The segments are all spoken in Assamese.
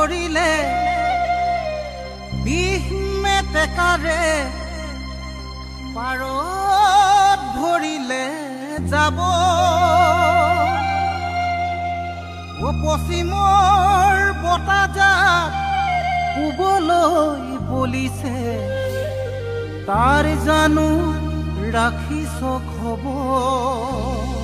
ভৰিলে বিষ মেটেকাৰে পাৰত ভৰিলে যাব পশ্চিমৰ বতাহজাক পূবলৈ বলিছে তাৰ জানো ৰাখিছ খবৰ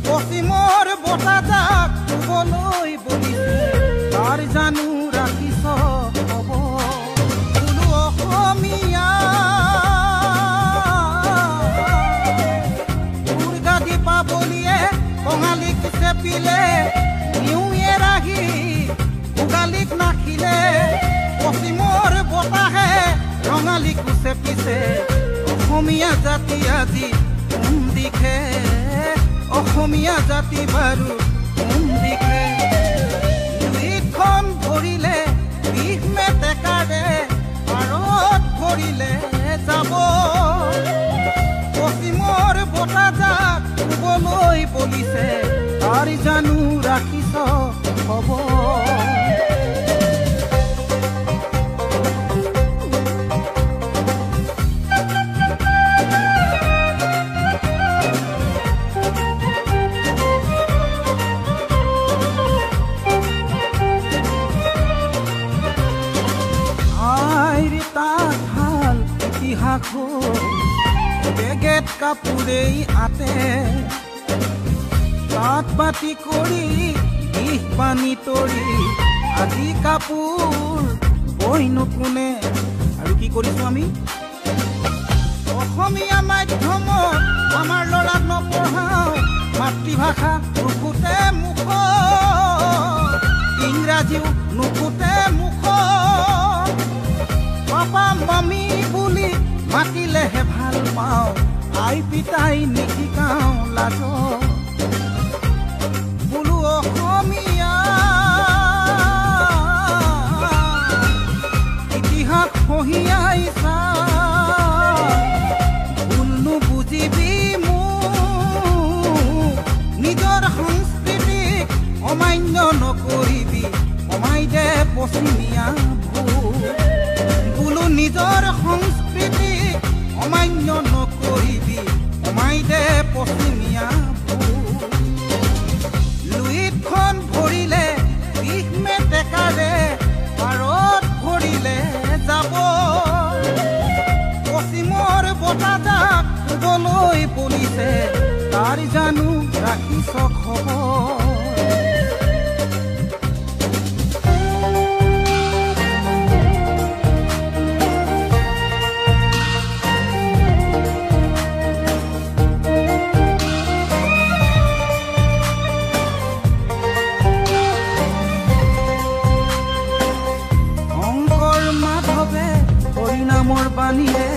পশ্চিমৰ বতাহজাক পূবলৈ বলিছে তাৰ জানো ৰাখিছ খবৰ বোলো অসমীয়া উৰ্গাদি পাবলিয়ে কঙালীক চেপিলে নিউয়ে ৰাখি ভোগালীক নাখিলে পশ্চিমৰ বতাহে ৰঙালীক চেপিছে অসমীয়া জাতি আজি কোন দিশে অসমীয়া জাতি বাৰু কোন দিশে দুইখন ভৰিলে বিষ মেটেকাৰে পাৰত ভৰিলে যাব পশ্চিমৰ বতাহজাক পূবলৈ বলিছে তাৰ জানো ৰাখিছ খবৰ বেগেত কাপোৰেই আতে তাঁত বাতি কৰি বিষ পানী তৰি আজি কাপোৰ বৈনো কোনে আৰু কি কৰিছো আমি অসমীয়া মাধ্যমত আমাৰ ল'ৰাক নপঢ়াওঁ মাতৃভাষা নুফুটে মুখ ইংৰাজীও নুফুটে মুখ পাপা মামী বুলি মাতিলেহে ভাল পাওঁ আই পিতাই নিশিকাওঁ লাজ বোলো অসমীয়া ইতিহাস পঢ়িয়াই চা ভুলনো বুজিবি মোক নিজৰ সংস্কৃতিক অমান্য নকৰিবি কমাই দে পশ্চিমীয়া ভুল নিজৰ সংস্কৃতি অমান্য নকৰিবি কমাই দে পশ্চিমীয়া লুইতখন ভৰিলে বিষ মেটেকাৰে পাৰত ভৰিলে যাব পশ্চিমৰ বতাহজাক পূবলৈ বলিছে তাৰ জানো ৰাখিছ খবৰ নামৰ বাণীৰে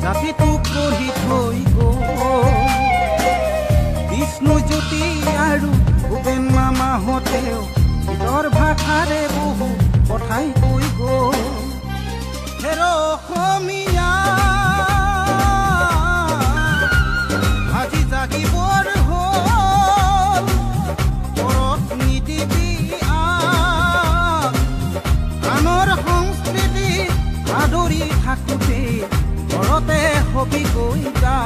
জাতিটোক গঢ়ি থৈ গ'ল বিষ্ণুজ্যোতি আৰু ভূপেন মামাহঁতেও নিজৰ ভাষাৰে বহু কথাই কৈ গ'ল হেৰ অসমীয়া আজি জাগিবৰ হ'ল পৰত নিদিবি আনৰ সংস্কৃতি আদৰি থাকোঁতে ঘৰতে হবি গৈ যা